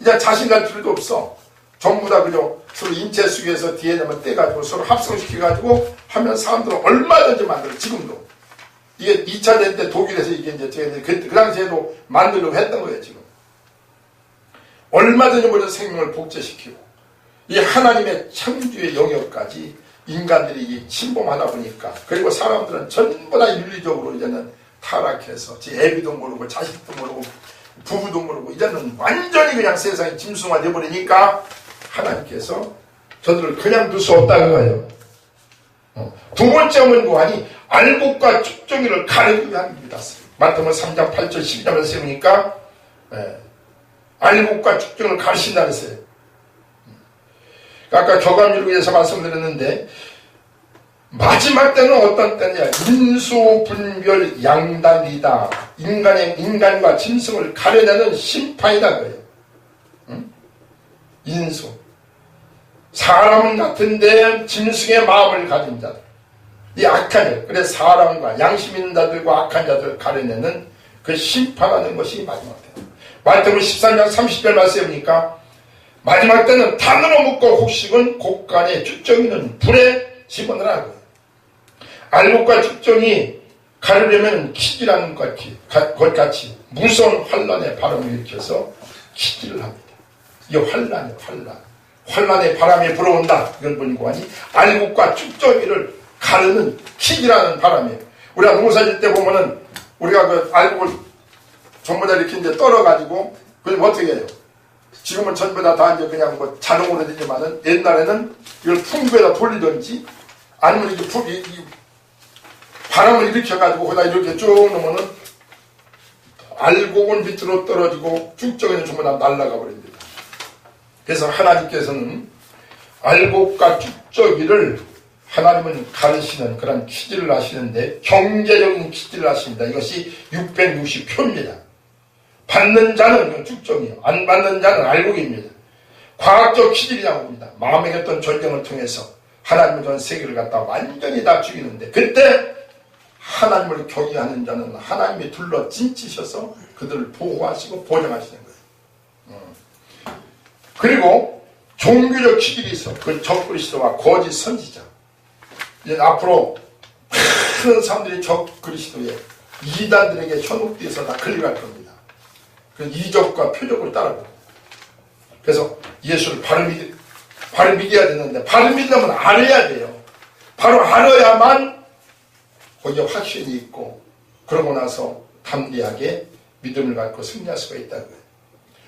이제 자신갈 필요도 없어. 전부 다 그냥 서로 인체 속에서 DNA만 떼가지고 서로 합성시켜가지고 하면 사람들은 얼마든지 만들어. 지금도 이게 2차 대전 때 독일에서 이게 이제 그 당시에도 만들려고 했던 거예요. 지금 얼마든지 모든 생명을 복제시키고 이 하나님의 창조의 영역까지 인간들이 침범하다 보니까, 그리고 사람들은 전부 다 윤리적으로 이제는 타락해서 제 애비도 모르고 자식도 모르고 부부도 모르고 이제는 완전히 그냥 세상이 짐승화 되어버리니까 하나님께서 저들을 그냥 둘 수 없다는 거예요. 두 번째 뭔고 하니 알곡과 쭉정이를 가르기 위함입니다. 마태복음 3장 8절 12절을 세우니까 알곡과 쭉정을 가르친다 그랬어요. 아까 교감률을 위해서 말씀드렸는데 마지막 때는 어떤 때냐? 인수분별 양단이다. 인간과 짐승을 가려내는 심판이다 그래요. 인수. 사람은 같은데 짐승의 마음을 가진 자들. 이 악한 자들. 그래서 사람과 양심 있는 자들과 악한 자들을 가려내는 그 심판하는 것이 마지막 때. 마태복음 13장 30절 말씀이니까 마지막 때는 단으로 묶고 곡식은 곡간에 쭉정이는 불에 집어넣으라고. 알곡과 쭉정이 가르려면 키지라는 것 같이 무서운 환란의 바람을 일으켜서 키지를 합니다. 이게 환란이에요. 환란의 바람이 불어온다. 이건 뭐고 하니 알곡과 쭉정이를 가르는 키지라는 바람이에요. 우리가 농사 질 때 보면은 우리가 그 알곡을 전부 다 이렇게 이제 떨어가지고 그럼 어떻게 해요? 지금은 전부 다 이제 그냥 뭐 자동으로 되지만은 옛날에는 이걸 풍부에다 돌리든지 아니면 이게 바람을 일으켜가지고 거기다 이렇게 쭉 놓으면은 알곡은 밑으로 떨어지고 쭉정이는 전부 다 날아가 버립니다. 그래서 하나님께서는 알곡과 쭉정이를 하나님은 가르치는 그런 퀴즈를 하시는데 경제적인 퀴즈를 하십니다. 이것이 660표입니다. 받는 자는 쭉정이요. 안 받는 자는 알곡입니다. 과학적 퀴즈라고 봅니다. 마음의 어떤 전쟁을 통해서 하나님은 전 세계를 갖다 완전히 다 죽이는데 그때 하나님을 경외하는 자는 하나님이 둘러 진치셔서 그들을 보호하시고 보장하시는 거예요. 그리고 종교적 퀴즈가 있어. 그 적그리스도와 거짓 선지자. 이제 앞으로 많은 사람들이 적그리스도의 이단들에게 현혹돼서 다 끌려갈 겁니다. 그 이적과 표적을 따라보고. 그래서 예수를 바로 믿어야 되는데 바로 믿으면 알아야 돼요. 바로 알아야만 거기에 확신이 있고 그러고 나서 담대하게 믿음을 갖고 승리할 수가 있다는 거예요.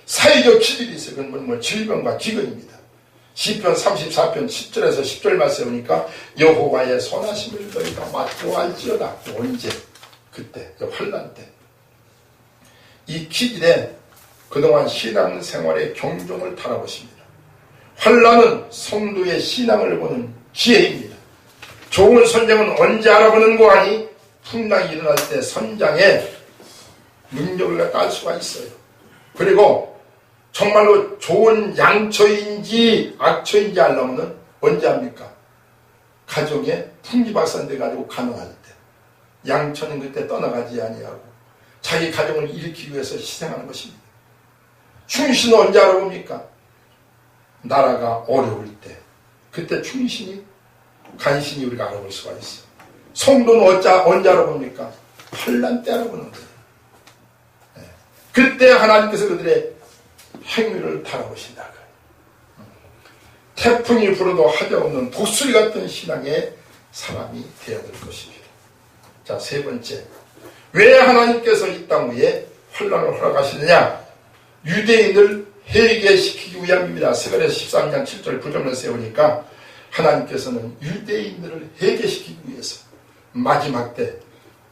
사회적 기질이 있어요. 그건 질병과 기근입니다. 시편 34편 10절에서 10절 말씀에 보니까 여호와의 선하심을 너희가 맛보 알지어다. 언제? 그때 환난 때. 이 기질에 그동안 신앙생활의 경종을 달아보십니다. 환난은 성도의 신앙을 보는 기회입니다. 좋은 선장은 언제 알아보는 거 아니? 풍랑이 일어날 때 선장의 능력을 깔 수가 있어요. 그리고 정말로 좋은 양처인지 악처인지 알려면 언제 합니까? 가정에 풍기박산돼 가지고 가능할 때. 양처는 그때 떠나가지 아니하고 자기 가정을 일으키기 위해서 희생하는 것입니다. 충신은 언제 알아봅니까? 나라가 어려울 때. 그때 충신이 간신히 우리가 알아볼 수가 있어요. 성도는 언제 알아봅니까? 환난 때 알아보는 거예요. 그때 하나님께서 그들의 행위를 달아보신다. 태풍이 불어도 하자없는 독수리 같은 신앙의 사람이 되어야 될 것입니다. 자, 세 번째. 왜 하나님께서 이 땅 위에 환난을 허락하시느냐? 유대인을 회개시키기 위함입니다. 스가랴 13장 7절 9절을 세우니까 하나님께서는 유대인들을 회개시키기 위해서 마지막 때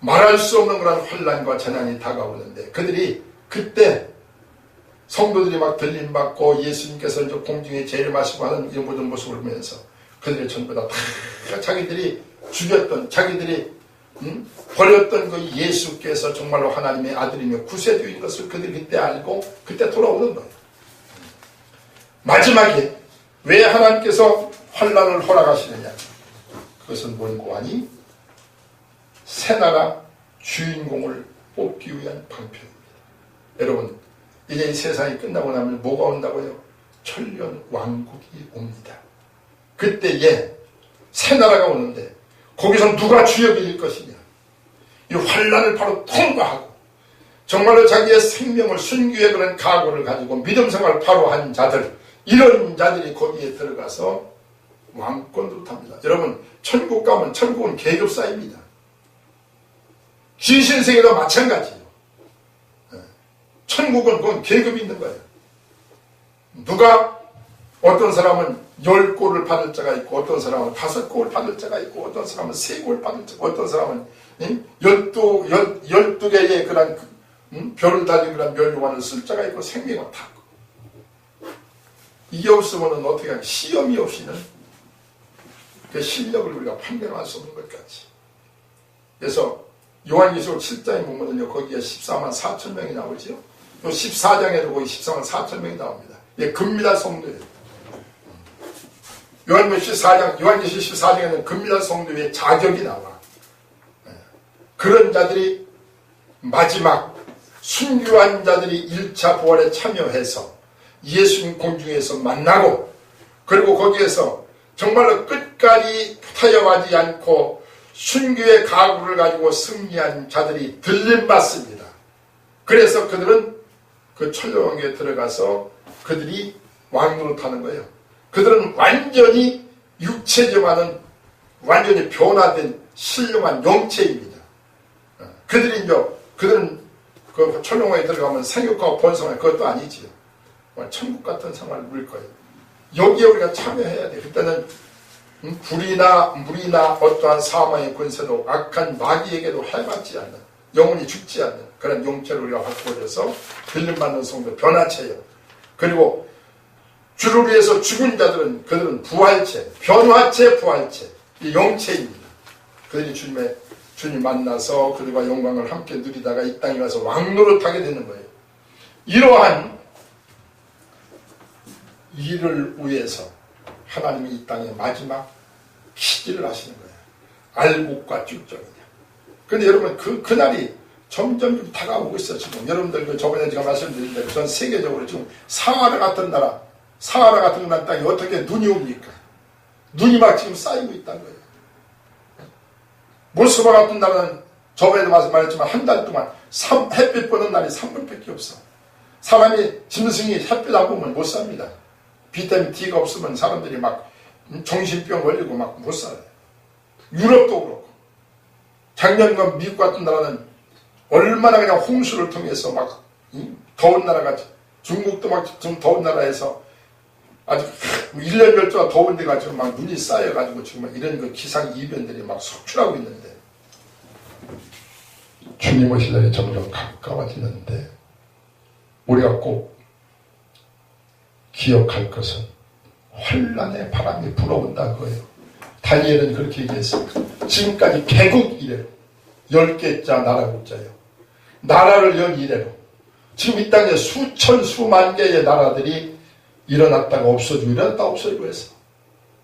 말할 수 없는 그런 환난과 재난이 다가오는데 그들이 그때 성도들이 막 들림받고 예수님께서 이제 공중에 재림하시고 하는 이 모든 모습을 보면서 그들이 전부 다 자기들이 죽였던 자기들이 버렸던 그 예수께서 정말로 하나님의 아들이며 구세주인 것을 그들이 그때 알고 그때 돌아오는 거예요. 마지막에 왜 하나님께서 환난을 허락하시느냐? 그것은 뭔고 하니 새 나라 주인공을 뽑기 위한 방편입니다. 여러분 이제 이 세상이 끝나고 나면 뭐가 온다고요? 천년 왕국이 옵니다. 그때에 새 나라가 오는데 거기서 누가 주역이 될 것이냐? 이 환난을 바로 통과하고 정말로 자기의 생명을 순교의 그런 각오를 가지고 믿음 생활을 바로 한 자들 이런 자들이 거기에 들어가서 왕권으로 탑니다. 여러분 천국 가면 천국은 계급사입니다. 귀신세계도 마찬가지예요. 천국은 그건 계급이 있는 거예요. 누가 어떤 사람은 10골을 받을 자가 있고, 어떤 사람은 5골 받을 자가 있고, 어떤 사람은 3골 받을 자가 있고, 어떤 사람은 12개의 그런 별을 달린 그런 멸류관을 쓸 자가 있고, 생명을 다. 이게 없으면 어떻게 하냐. 시험이 없이는 그 실력을 우리가 판별할 수 없는 것 같이. 그래서 요한계시록 7장에 보면요, 거기에 14만 4천 명이 나오지요. 또 14장에도 거기 14만 4천 명이 나옵니다. 이게 금미다 성도예요. 요한계시록 14장에는 금미다 성도의 자격이 나와. 그런 자들이 마지막 순교한 자들이 1차 부활에 참여해서 예수님 공중에서 만나고, 그리고 거기에서 정말로 끝까지 타협하지 않고 순교의 각오를 가지고 승리한 자들이 들림받습니다. 그래서 그들은 그 천년왕국에 들어가서 그들이 왕노릇하는 거예요. 그들은 완전히 육체적과는 완전히 변화된 신령한 영체입니다. 그들은 그 천년왕국에 들어가면 생육하고 번성할 그것도 아니지요. 천국 같은 생활을 누릴 거예요. 여기에 우리가 참여해야 돼요. 그때는 불이나 물이나 어떠한 사망의 권세도 악한 마귀에게도 해맞지 않는, 영혼이 죽지 않는 그런 영체를 우리가 바꾸어져서 들림받는 성도 변화체예요. 그리고 주를 위해서 죽은 자들은 그들은 부활체, 변화체, 부활체, 이 영체입니다. 그들이 주님 만나서 그들과 영광을 함께 누리다가 이 땅에 가서 왕노릇하게 되는 거예요. 이러한 일을 위해서 하나님이 이 땅에 마지막 기지를 하시는 거예요. 알곡과 쭉정이냐. 근데 여러분 그날이 점점 다가오고 있어요. 지금 여러분들 저번에 제가 말씀드린 대로 전 세계적으로 지금 사하라 같은 땅에 어떻게 눈이 옵니까? 눈이 막 지금 쌓이고 있다는 거예요. 모스크바 같은 나라는 저번에도 말했지만 한 달 동안 햇빛 보는 날이 3분밖에 없어. 사람이 짐승이 햇빛 안 보면 못 삽니다. 비타민 D가 없으면 사람들이 막 정신병 걸리고 막 못 살아요. 유럽도 그렇고. 작년과 미국 같은 나라는 얼마나 그냥 홍수를 통해서 막 더운 나라가, 중국도 막 좀 더운 나라에서 아주 1년 12주가 더운 데 가지고 막 눈이 쌓여가지고 지금 이런 그 기상 이변들이 막 속출하고 있는데, 주님 오실 날이 점점 가까워지는데 우리가 꼭 기억할 것은 환란의 바람이 불어온다 그거예요. 다니엘은 그렇게 얘기했습니다. 지금까지 개국 이래로 10개자 나라 국자예요. 나라를 연 이래로 지금 이 땅에 수천 수만 개의 나라들이 일어났다가 없어지고 했어.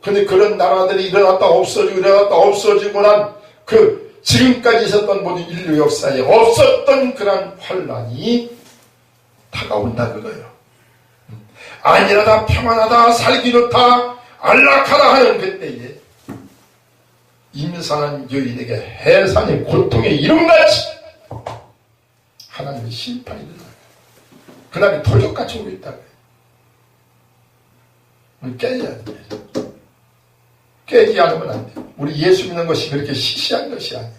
근데 그런 나라들이 일어났다가 없어지고 난 그 지금까지 있었던 모든 인류 역사에 없었던 그런 환란이 다가온다 그거예요. 안일하다 평안하다 살기 좋다 안락하다 하는 그때에 임산한 여인에게 해산의 고통의 이름같이 하나님의 심판이 일어나요. 그날이 도적같이 오고 있다고요. 우리 깨져야 돼요. 깨지 않으면 안 돼요. 우리 예수 믿는 것이 그렇게 시시한 것이 아니에요.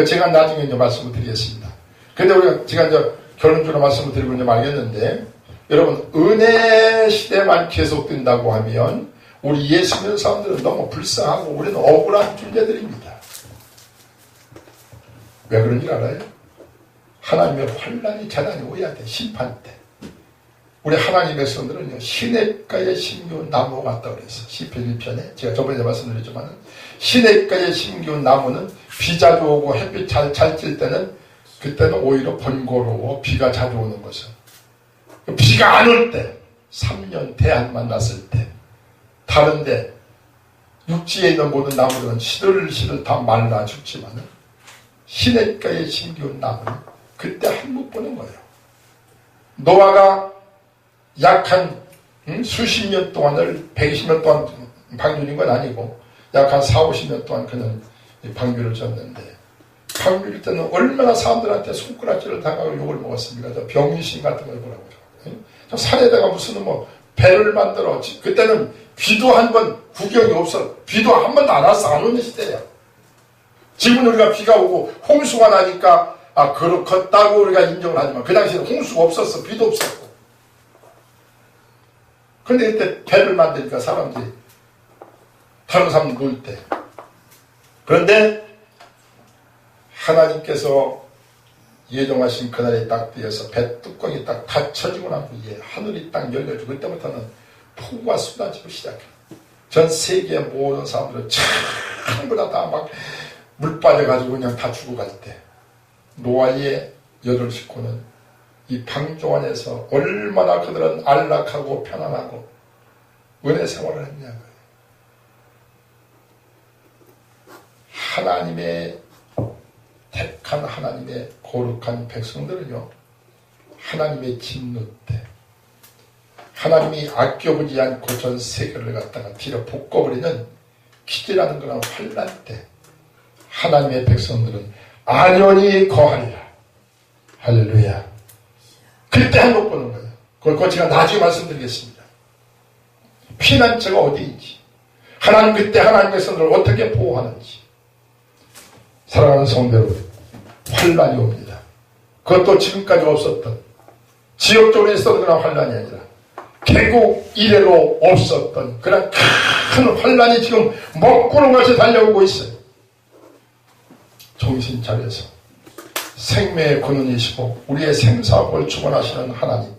제가 나중에 이제 말씀을 드리겠습니다. 근데 우리가 제가 이제 결론적으로 말씀을 드리고 이제 말겠는데, 여러분, 은혜 시대만 계속된다고 하면 우리 예수 믿는 사람들은 너무 불쌍하고 우리는 억울한 존재들입니다. 왜 그런 줄 알아요? 하나님의 환란이 재난이 오야 돼. 심판 때. 우리 하나님의 백성들은요, 시냇가에 심겨온 나무 같다 그랬어. 시편 1편에 제가 저번에 말씀드렸지만, 시냇가에 심겨온 나무는 비 자주 오고 햇빛 잘 찔 때는 그때는 오히려 번거로워. 비가 자주 오는 것은 비가 안 올 때, 3년 대한만 났을 때, 다른데 육지에 있는 모든 나무들은 시들시들 다 말라 죽지만은 시냇가에 심겨온 나무는 그때 한 번 보는 거예요. 노아가 약 한 수십 년 동안을 120년 동안 방주인 건 아니고 약 한 4, 50년 동안 그는 방주를 졌는데, 방주일 때는 얼마나 사람들한테 손가락질을 당하고 욕을 먹었습니까? 저 병신 같은 걸 보라고요. 저 산에다가 무슨 배를 만들어. 그때는 비도 한 번 구경이 없어. 비도 한 번도 안 왔어. 안 오는 시대야. 지금 우리가 비가 오고 홍수가 나니까 그렇다고 우리가 인정을 하지만 그 당시에는 홍수가 없었어. 비도 없었고. 근데 그때 배를 만드니까 사람들이 다른 사람 놀 때. 그런데 하나님께서 예정하신 그날에 딱 되어서 배 뚜껑이 딱 닫혀지고 난 후에 하늘이 딱 열려지고 그때부터는 폭우가 쏟아지기 시작해요. 전 세계의 모든 사람들은 전부 다 막 물 빠져가지고 그냥 다 죽어갈 때 노아의 8 식구는 이 방주 안에서 얼마나 그들은 안락하고 편안하고 은혜 생활을 했냐고요. 하나님의 택한 하나님의 거룩한 백성들은요, 하나님의 진노 때 하나님이 아껴보지 않고 전 세계를 갖다가 뒤로 볶아버리는 기지라는 그런 환란 때 하나님의 백성들은 안연히 거하리라. 할렐루야. 그때 한번 보는 거예요. 그걸 제가 나중에 말씀드리겠습니다. 피난처가 어디인지, 하나님 그때 하나님의 백성들을 어떻게 보호하는지. 사랑하는 성도 여러분, 환란이 옵니다. 그것도 지금까지 없었던, 지역적으로 있었던 그런 환란이 아니라 개국 이래로 없었던 그런 큰 환란이 지금 먹구름같이 달려오고 있어요. 정신 차려서 생명의 근원이시고 우리의 생사복을 주관하시는 하나님,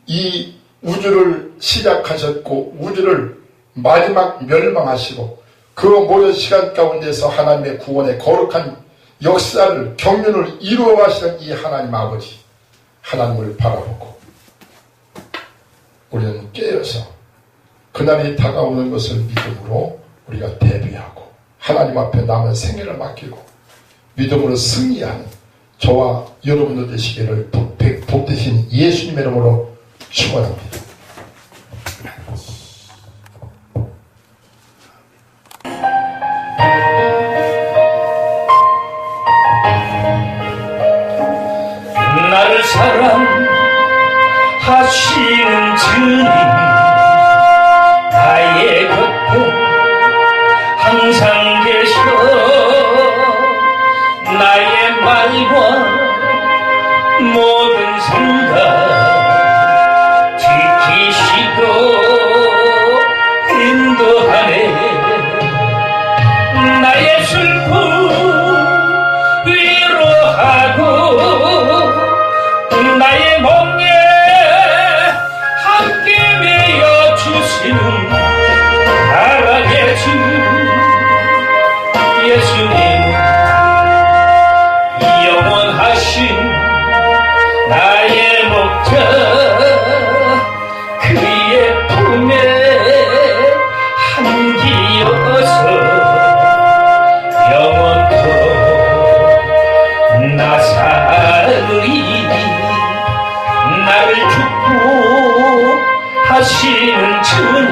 이 우주를 시작하셨고 우주를 마지막 멸망하시고 그 모든 시간 가운데서 하나님의 구원의 거룩한 역사를 경륜을 이루어 가시는 이 하나님 아버지, 하나님을 바라보고 우리는 깨어서 그날이 다가오는 것을 믿음으로 우리가 대비하고 하나님 앞에 남은 생애를 맡기고 믿음으로 승리하는 저와 여러분들 되시기를 복되신 예수님의 이름으로 축원합니다. 나를 사랑하시는 주님, 나의 곁에 항상 계셔 나의 말과 모든 생각 지키시고 인도하네. 나의 슬픔 위로하고 나의 멍에 함께 메어주시는 사랑의 주 예수님, 영원하신 나의 목자, 그의 품에 한기어서 영원토록 나 사르리. 나를 축복하시는 주님,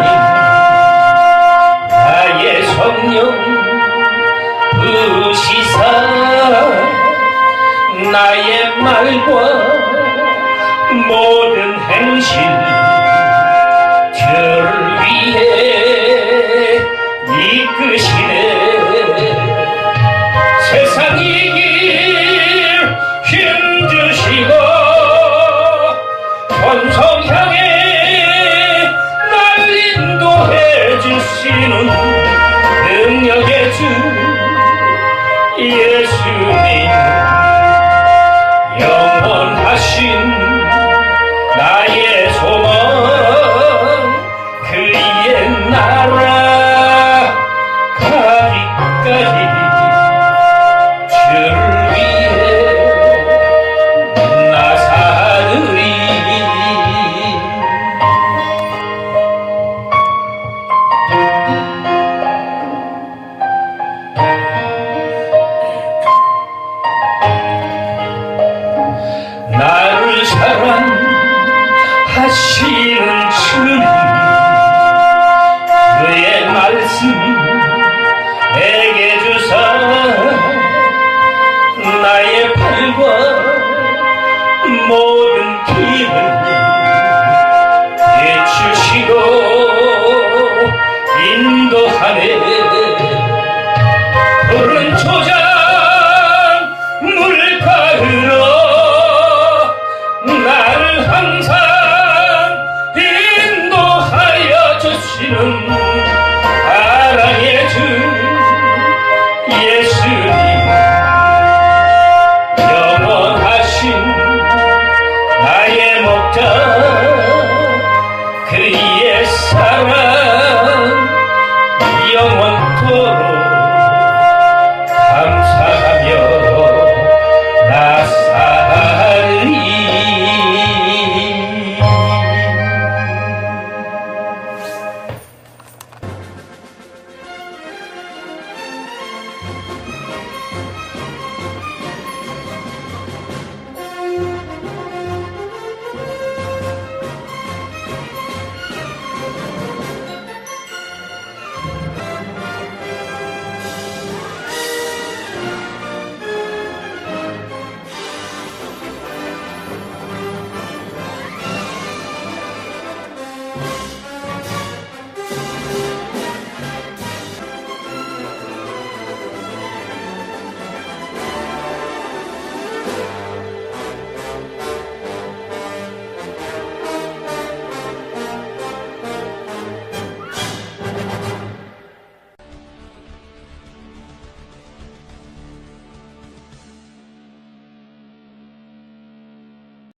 나의 성령 부시사 나의 말과 모든 행실 저를 위해 이끄시네.